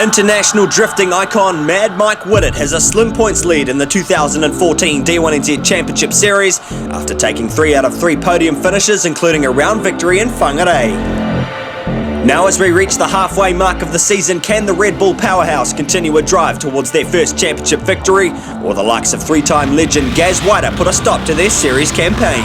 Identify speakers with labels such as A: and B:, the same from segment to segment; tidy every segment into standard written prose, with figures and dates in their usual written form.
A: International drifting icon Mad Mike Whittett has a slim points lead in the 2014 D1NZ Championship Series after taking 3 out of 3 podium finishes, including a round victory in Whangarei. Now as we reach the halfway mark of the season, can the Red Bull powerhouse continue a drive towards their first championship victory, or the likes of 3-time legend Gaz Whiter put a stop to their series campaign?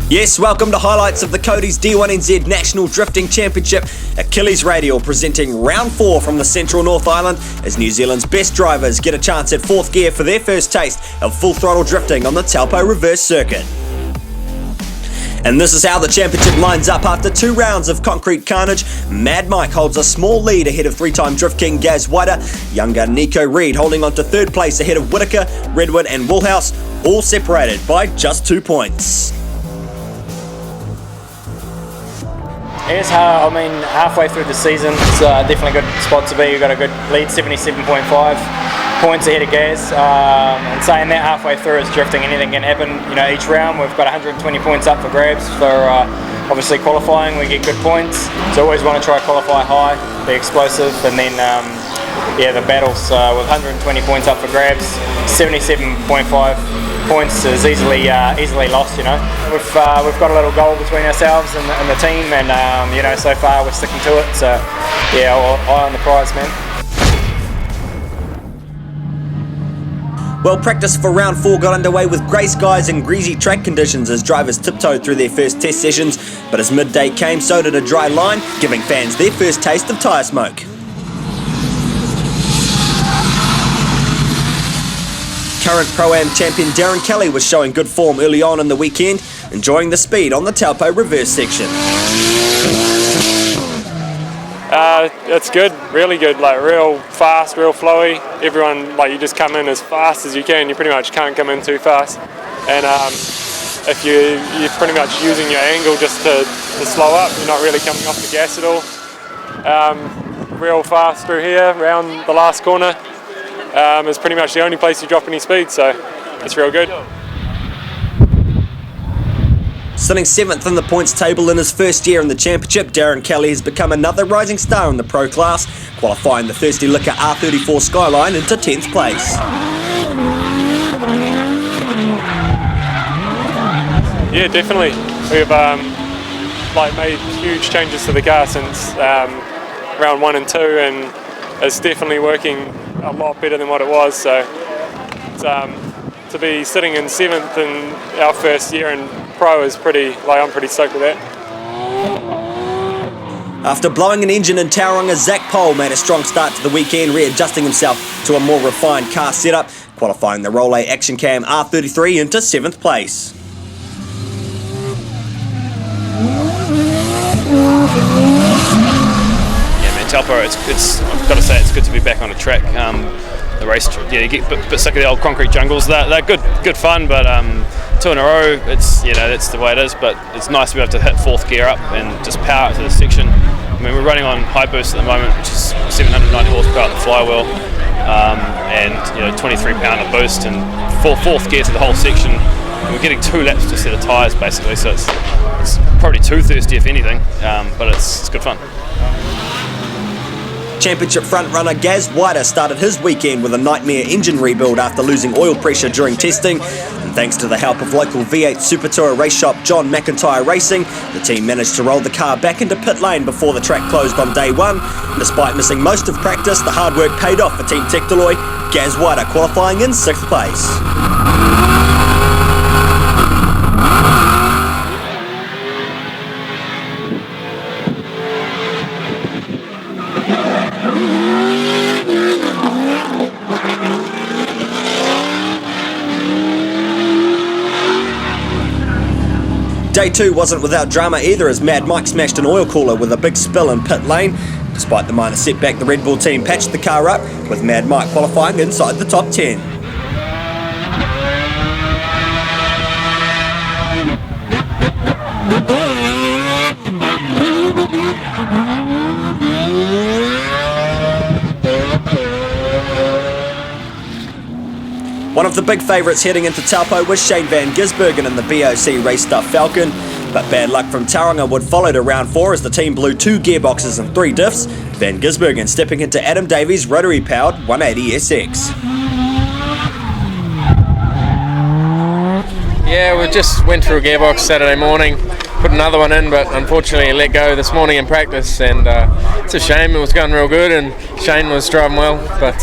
A: Yes, welcome to highlights of the Cody's D1NZ National Drifting Championship. Achilles Radio presenting round 4 from the Central North Island as New Zealand's best drivers get a chance at 4th gear for their first taste of full throttle drifting on the Taupo reverse circuit. And this is how the championship lines up after 2 rounds of concrete carnage. Mad Mike holds a small lead ahead of 3-time Drift King Gaz Whiter. Younger Nico Reed holding on to 3rd place ahead of Whitaker, Redwood and Woolhouse, all separated by just 2 points.
B: It's halfway through the season, it's definitely a good spot to be. We've got a good lead, 77.5 points ahead of Gaz. And saying that, halfway through it's drifting, anything can happen. You know, each round we've got 120 points up for grabs for obviously qualifying. We get good points, so always want to try to qualify high, be explosive, and then the battles with 120 points up for grabs, 77.5 points is easily lost. You know, we've got a little goal between ourselves and the team, and so far we're sticking to it. So yeah, eye on the prize, man.
A: Well, practice for round 4 got underway with grey skies and greasy track conditions as drivers tiptoed through their first test sessions, but as midday came, so did a dry line, giving fans their first taste of tyre smoke. Current Pro-Am champion Darren Kelly was showing good form early on in the weekend, enjoying the speed on the Taupo reverse section.
C: It's good, really good, like real fast, real flowy. Everyone, you just come in as fast as you can. You pretty much can't come in too fast. And if you're pretty much using your angle just to slow up, you're not really coming off the gas at all. Real fast through here, around the last corner. Is pretty much the only place you drop any speed, so it's real good.
A: Sitting 7th in the points table in his first year in the championship, Darren Kelly has become another rising star in the pro class, qualifying the Thirsty Liquor R34 Skyline into 10th place.
C: Yeah, definitely. We've made huge changes to the car since round 1 and 2, and it's definitely working a lot better than what it was. So to be sitting in 7th in our first year in pro is I'm pretty stoked with that.
A: After blowing an engine in Tauranga, Zach Pole made a strong start to the weekend, readjusting himself to a more refined car setup, qualifying the Rollei Action Cam R33 into 7th place.
D: Taupo, I've got to say it's good to be back on the track. The race, you get a bit sick of the old concrete jungles. They're good fun, but 2 in a row, that's the way it is. But it's nice to be able to hit 4th gear up and just power it to the section. I mean, we're running on high boost at the moment, which is 790 horsepower at the flywheel, and 23 pound of boost and 4th gear to the whole section. And we're getting 2 laps to a set of tyres basically, so it's probably too thirsty if anything, but it's good fun.
A: Championship frontrunner Gaz Whiter started his weekend with a nightmare engine rebuild after losing oil pressure during testing, and thanks to the help of local V8 Super Tour race shop John McIntyre Racing, the team managed to roll the car back into pit lane before the track closed on day 1. Despite missing most of practice, the hard work paid off for Team Tektaloi, Gaz Whiter qualifying in 6th place. Day 2 wasn't without drama either, as Mad Mike smashed an oil cooler with a big spill in pit lane. Despite the minor setback, the Red Bull team patched the car up, with Mad Mike qualifying inside the top 10. One of the big favourites heading into Taupo was Shane van Gisbergen in the BOC Race Stuff Falcon, but bad luck from Tauranga would follow to round 4 as the team blew 2 gearboxes and 3 diffs, Van Gisbergen stepping into Adam Davies' rotary-powered 180SX.
E: Yeah, we just went through a gearbox Saturday morning, put another one in, but unfortunately let go this morning in practice, and it's a shame. It was going real good and Shane was driving well, but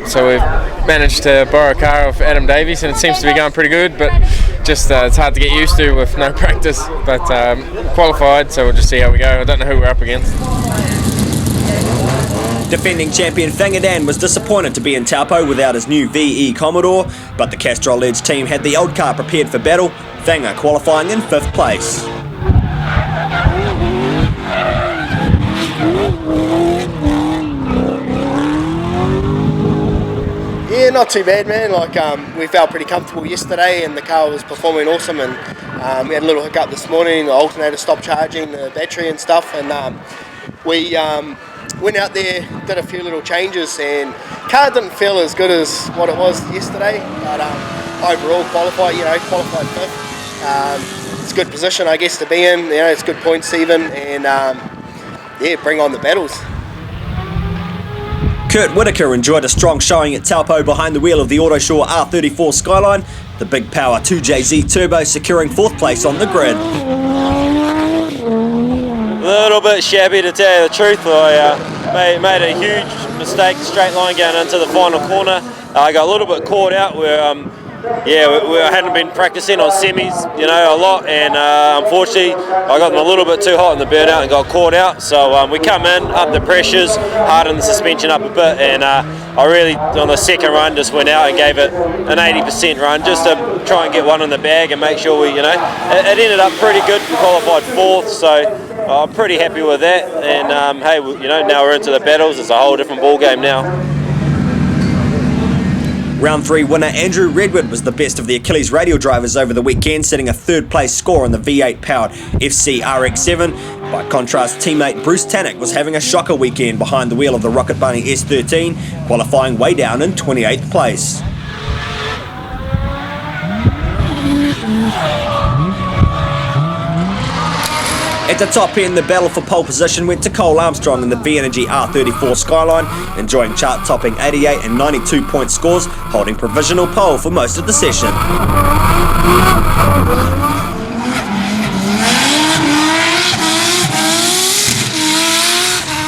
E: so we've managed to borrow a car off Adam Davies and it seems to be going pretty good, but just it's hard to get used to with no practice, but qualified, so we'll just see how we go. I don't know who we're up against.
A: Defending champion Whangadan was disappointed to be in Taupo without his new VE Commodore, but the Castrol Edge team had the old car prepared for battle, Whanga qualifying in 5th place.
F: Yeah, not too bad, man. We felt pretty comfortable yesterday and the car was performing awesome, and we had a little hiccup this morning. The alternator stopped charging the battery and stuff, and we went out there, did a few little changes, and car didn't feel as good as what it was yesterday, but overall qualified 5th. It's a good position, I guess, to be in. It's good points even, and bring on the battles.
A: Kurt Whitaker enjoyed a strong showing at Taupo behind the wheel of the Autosure R34 Skyline, the big power 2JZ Turbo securing 4th place on the grid.
G: A little bit shabby, to tell you the truth. I made a huge mistake straight line going into the final corner. I got a little bit caught out where we hadn't been practicing on semis, a lot, and unfortunately I got them a little bit too hot in the burnout and got caught out. So we come in, up the pressures, hardened the suspension up a bit, and I really, on the second run, just went out and gave it an 80% run just to try and get one in the bag and make sure we, it ended up pretty good. We qualified 4th, so I'm pretty happy with that. And now we're into the battles. It's a whole different ball game now.
A: Round 3 winner Andrew Redwood was the best of the Achilles radial drivers over the weekend, setting a 3rd place score on the V8 powered FC RX7. By contrast, teammate Bruce Tannock was having a shocker weekend behind the wheel of the Rocket Bunny S13, qualifying way down in 28th place. At the top end, the battle for pole position went to Cole Armstrong in the V-Energy R34 Skyline, enjoying chart-topping 88 and 92 point scores, holding provisional pole for most of the session.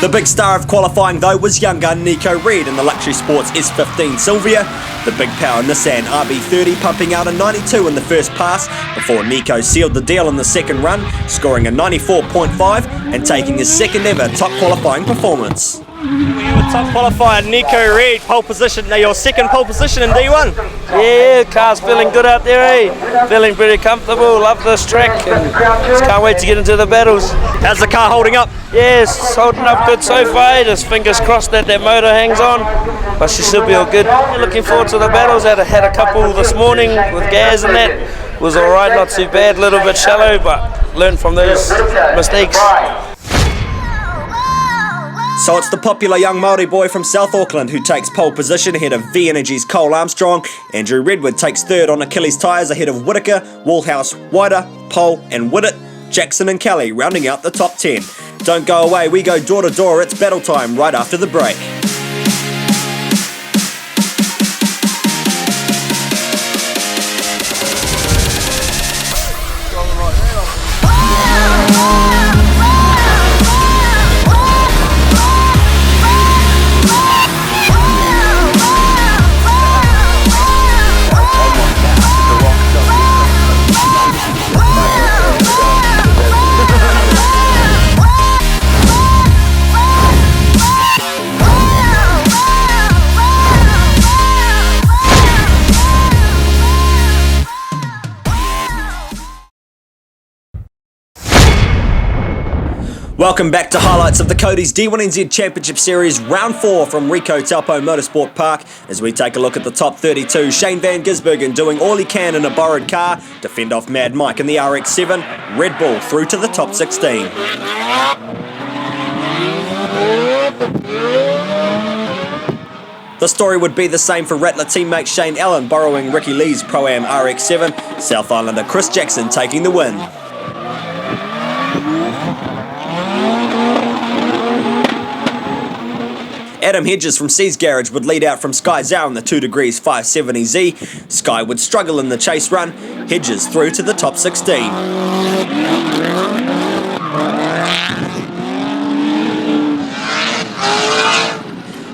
A: The big star of qualifying though was young gun Nico Reed in the Luxury Sports S15 Sylvia, the big power Nissan RB30 pumping out a 92 in the first pass before Nico sealed the deal in the second run, scoring a 94.5 and taking his second ever top qualifying performance.
H: We were top qualifier Nico Reed, pole position. Now your second pole position in D1.
I: Yeah, car's feeling good out there, eh? Feeling pretty comfortable, love this track, and just can't wait to get into the battles.
H: How's the car holding up?
I: Yes, holding up good so far. Just fingers crossed that motor hangs on, but she should be all good. Looking forward to the battles. Had a couple this morning with gas and that. Was all right, not too bad, a little bit shallow, but learned from those mistakes.
A: So it's the popular young Māori boy from South Auckland who takes pole position ahead of V-Energy's Cole Armstrong. Andrew Redwood takes 3rd on Achilles tyres ahead of Whitaker, Wallhouse, Wider, Pole and Whittet, Jackson and Kelly rounding out the top 10. Don't go away, we go door to door, it's battle time right after the break. Welcome back to highlights of the Cody's D1NZ Championship Series Round 4 from Ricoh Taupo Motorsport Park as we take a look at the top 32. Shane Van Gisbergen doing all he can in a borrowed car to fend off Mad Mike in the RX-7. Red Bull through to the top 16. The story would be the same for Rattler teammate Shane Allen borrowing Ricky Lee's Pro-Am RX-7. South Islander Chris Jackson taking the win. Adam Hedges from C's Garage would lead out from Sky Zhao in the 2 Degrees 570Z. Sky would struggle in the chase run. Hedges through to the top 16.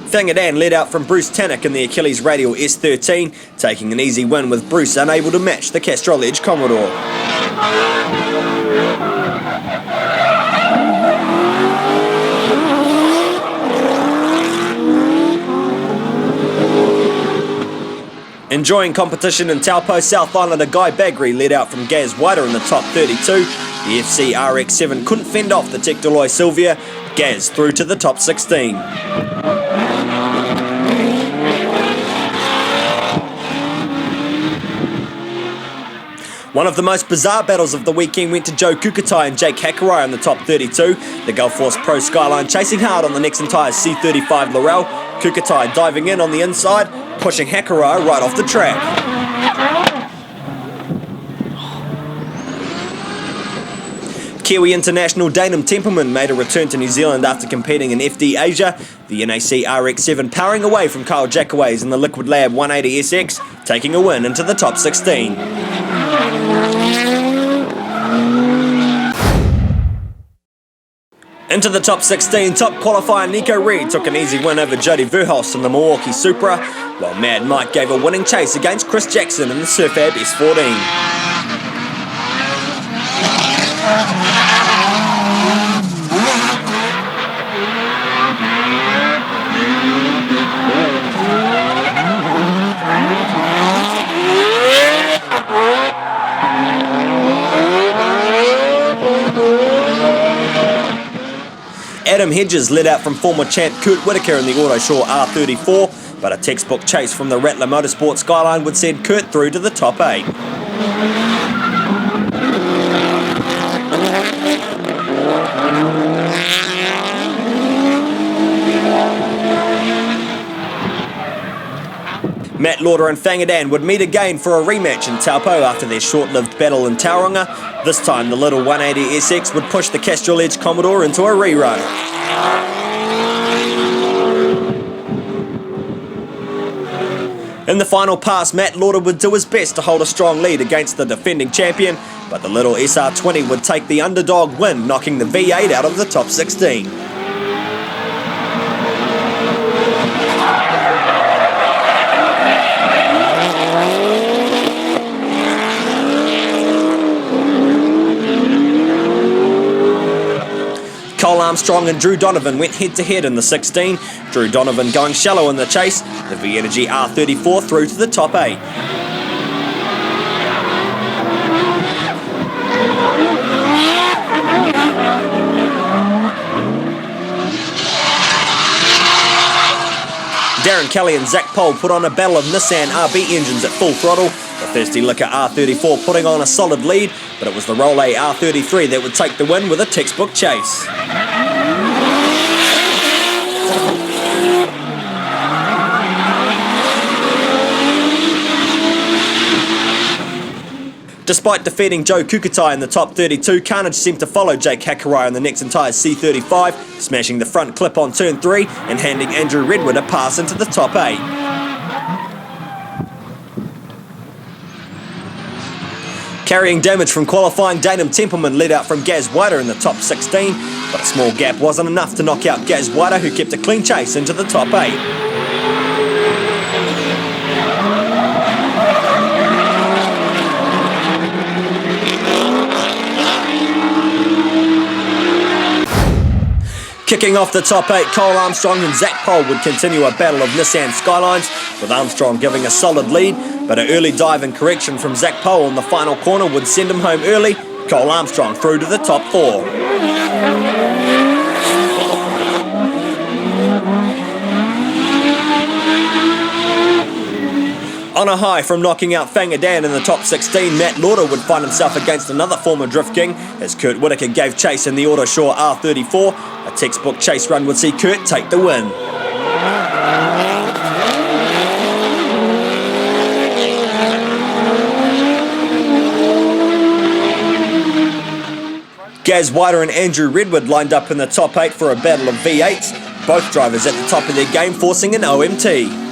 A: Thangadan led out from Bruce Tannock in the Achilles Radial S13, taking an easy win with Bruce unable to match the Castrol Edge Commodore. Enjoying competition in Taupo, South Islander Guy Bagri led out from Gaz Whiter in the top 32. The FC RX-7 couldn't fend off the Tech Deloy Sylvia. Gaz through to the top 16. One of the most bizarre battles of the weekend went to Joe Kukatai and Jake Hakarai on the top 32. The Gulf Force Pro Skyline chasing hard on the Nexon Tyres C35 Laurel. Kukatai diving in on the inside, pushing Hakarai right off the track. Kiwi international Darren Kelly made a return to New Zealand after competing in FD Asia. The NAC RX-7 powering away from Kyle Jackaways in the Liquid Lab 180SX, taking a win into the top 16. Into the top 16, top qualifier Nico Reed took an easy win over Jody Verhulst in the Milwaukee Supra, while Mad Mike gave a winning chase against Chris Jackson in the Surfab S14. Adam Hedges led out from former champ Kurt Whitaker in the Autoshaw R34, but a textbook chase from the Rattler Motorsport Skyline would send Kurt through to the top 8. Matt Lauder and Thangadan would meet again for a rematch in Taupo after their short-lived battle in Tauranga. This time the little 180SX would push the Castrol Edge Commodore into a rerun. In the final pass, Matt Lauder would do his best to hold a strong lead against the defending champion, but the little SR20 would take the underdog win, knocking the V8 out of the top 16. Cole Armstrong and Drew Donovan went head-to-head in the 16. Drew Donovan going shallow in the chase, the V-Energy R34 through to the top 8. Darren Kelly and Zach Pohl put on a battle of Nissan RB engines at full throttle. The Thirsty Liquor R34 putting on a solid lead, but it was the Rollet R33 that would take the win with a textbook chase. Despite defeating Joe Kukatai in the top 32, Carnage seemed to follow Jake Hakarai on the Nexon Tyres C35, smashing the front clip on turn 3 and handing Andrew Redwood a pass into the top 8. Carrying damage from qualifying, Danem Templeman led out from Gaz Whiter in the top 16, but a small gap wasn't enough to knock out Gaz Whiter, who kept a clean chase into the top 8. Kicking off the top 8, Cole Armstrong and Zach Pohl would continue a battle of Nissan Skylines, with Armstrong giving a solid lead, but an early dive and correction from Zach Pohl in the final corner would send him home early. Cole Armstrong through to the top 4. On a high from knocking out Fangadan in the top 16, Matt Lauder would find himself against another former Drift King as Kurt Whitaker gave chase in the Autoshaw R34. A textbook chase run would see Kurt take the win. Gaz Whiter and Andrew Redwood lined up in the top 8 for a battle of V8s, both drivers at the top of their game forcing an OMT.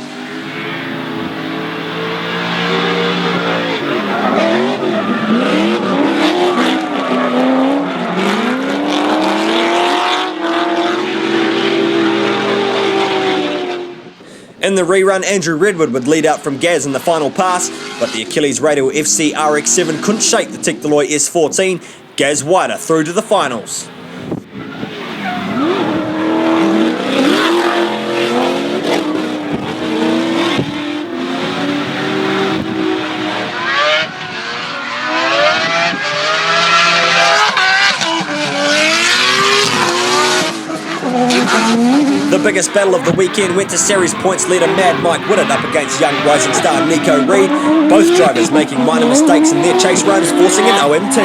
A: In the rerun, Andrew Redwood would lead out from Gaz in the final pass, but the Achilles Radial FC RX7 couldn't shake the Tiktaloi S14. Gaz Whiter through to the finals. The biggest battle of the weekend went to series points leader Mad Mike Whitted up against young rising star Nico Reed, both drivers making minor mistakes in their chase runs, forcing an OMT.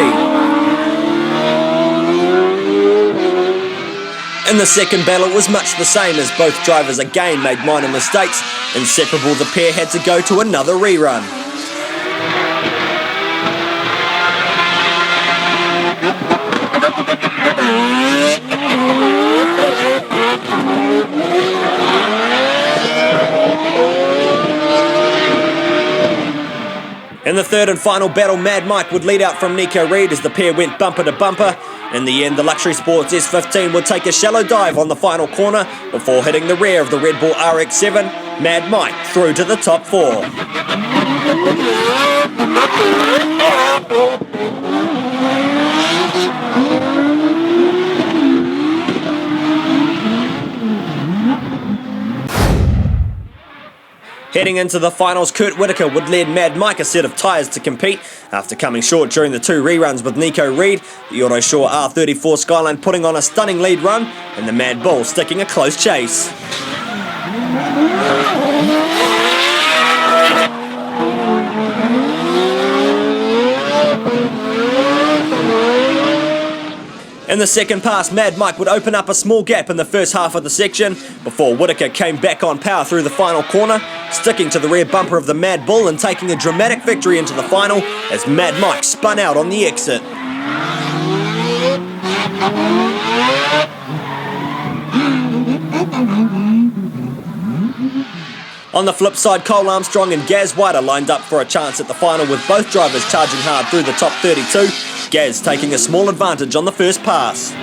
A: In the second battle it was much the same as both drivers again made minor mistakes. Inseparable, the pair had to go to another rerun. In the third and final battle, Mad Mike would lead out from Nico Reed as the pair went bumper to bumper. In the end, the Luxury Sports S15 would take a shallow dive on the final corner before hitting the rear of the Red Bull RX7. Mad Mike through to the top 4. Heading into the finals, Kurt Whitaker would lead Mad Mike a set of tyres to compete. After coming short during the 2 reruns with Nico Reed, the Autoshaw R34 Skyline putting on a stunning lead run, and the Mad Bull sticking a close chase. In the second pass, Mad Mike would open up a small gap in the first half of the section before Whitaker came back on power through the final corner, sticking to the rear bumper of the Mad Bull and taking a dramatic victory into the final as Mad Mike spun out on the exit. On the flip side, Cole Armstrong and Gaz Whiter lined up for a chance at the final with both drivers charging hard through the top 32, Gaz taking a small advantage on the first pass.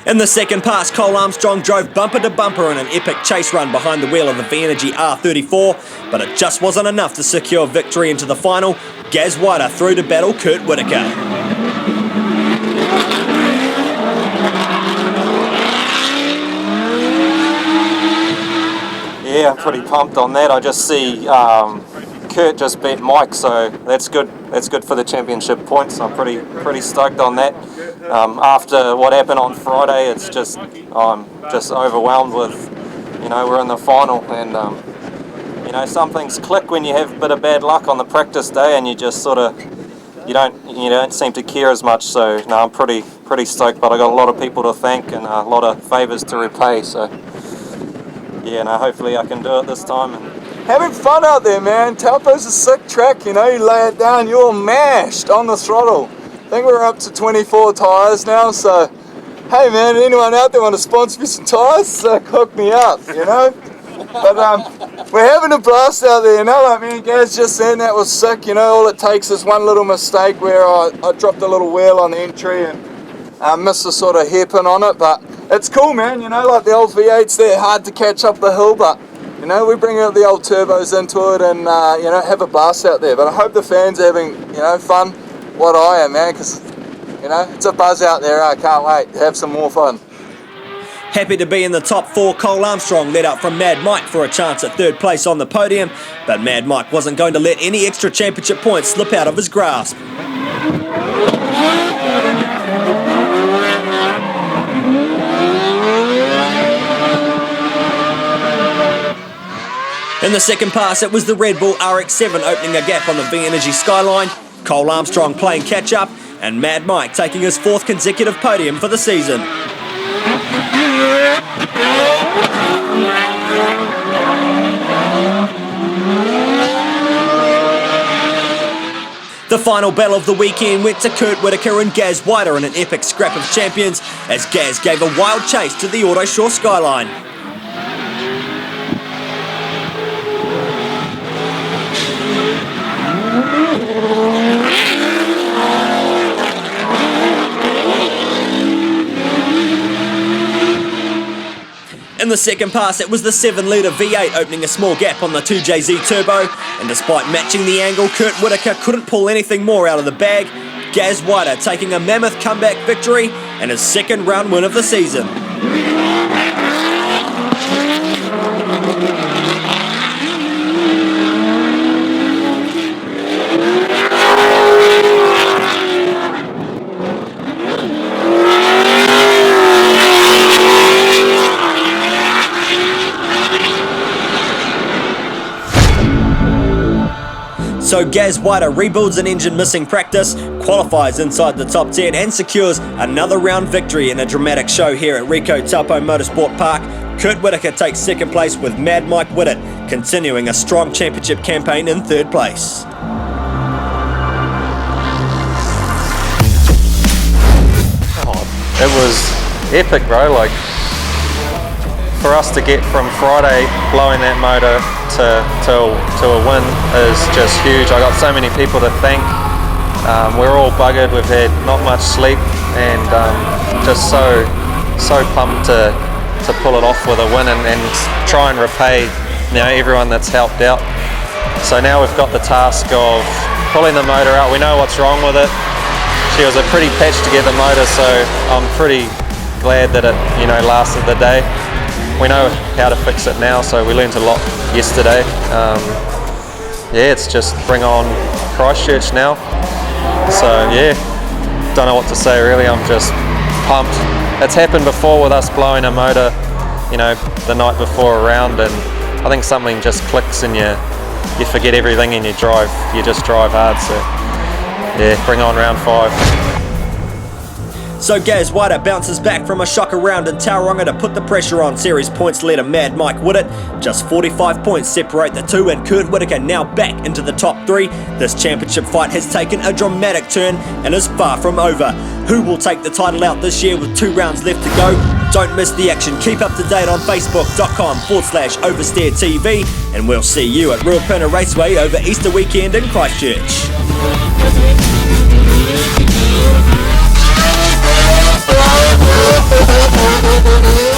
A: In the second pass, Cole Armstrong drove bumper to bumper in an epic chase run behind the wheel of the V-Energy R34, but it just wasn't enough to secure victory into the final. Gaz Whiter through to battle Kurt Whitaker.
G: Yeah, I'm pretty pumped on that. I just see Kurt just beat Mike, so that's good. That's good for the championship points. I'm pretty stoked on that. After what happened on Friday, it's just I'm just overwhelmed with, we're in the final, and some things click when you have a bit of bad luck on the practice day, and you just sort of you don't seem to care as much. So no, I'm pretty stoked, but I got a lot of people to thank and a lot of favours to repay. So yeah, no, hopefully I can do it this time. And
J: having fun out there, man. Taupo's a sick track, you lay it down, you're mashed on the throttle. I think we're up to 24 tyres now, so hey man, anyone out there want to sponsor me some tyres, hook me up, But we're having a blast out there, like me and Gaz just saying, that was sick, all it takes is one little mistake where I dropped a little wheel on the entry and missed a sort of hairpin on it, but it's cool, man, like the old V8s, they're hard to catch up the hill, but we bring out the old turbos into it and have a blast out there. But I hope the fans are having fun, what I am, man, because it's a buzz out there. I can't wait to have some more fun.
A: Happy to be in the top 4, Cole Armstrong led out from Mad Mike for a chance at 3rd place on the podium, but Mad Mike wasn't going to let any extra championship points slip out of his grasp. In the second pass, it was the Red Bull RX-7 opening a gap on the V-Energy Skyline, Cole Armstrong playing catch-up, and Mad Mike taking his 4th consecutive podium for the season. The final battle of the weekend went to Kurt Whitaker and Gaz Whiter in an epic scrap of champions, as Gaz gave a wild chase to the Autoshore Skyline. In the second pass, it was the 7-litre V8 opening a small gap on the 2JZ Turbo, and despite matching the angle, Kurt Whitaker couldn't pull anything more out of the bag. Gaz Whiter taking a mammoth comeback victory and his 2nd round win of the season. So Gaz Whiter rebuilds an engine missing practice, qualifies inside the top 10 and secures another round victory in a dramatic show here at Ricoh Taupo Motorsport Park. Kurt Whitaker takes 2nd place with Mad Mike Whittet, continuing a strong championship campaign in 3rd place.
K: It was epic, bro. Like, for us to get from Friday blowing that motor to a win is just huge. I got so many people to thank. We're all buggered. We've had not much sleep, and just so pumped to pull it off with a win and try and repay, everyone that's helped out. So now we've got the task of pulling the motor out. We know what's wrong with it. She was a pretty patch to get the motor, so I'm pretty glad that it lasted the day. We know how to fix it now, so we learned a lot yesterday. It's just bring on Christchurch now. So don't know what to say really. I'm just pumped. It's happened before with us blowing a motor, the night before a round, and I think something just clicks and you forget everything and you just drive hard. So bring on round 5.
A: So Gaz Whiter bounces back from a shocker round in Tauranga to put the pressure on series points leader Mad Mike Whittet. Just 45 points separate the two, and Kurt Whitaker now back into the top 3. This championship fight has taken a dramatic turn and is far from over. Who will take the title out this year with 2 rounds left to go? Don't miss the action. Keep up to date on facebook.com/Oversteer TV, and we'll see you at Ruapuna Raceway over Easter weekend in Christchurch.
L: Oh,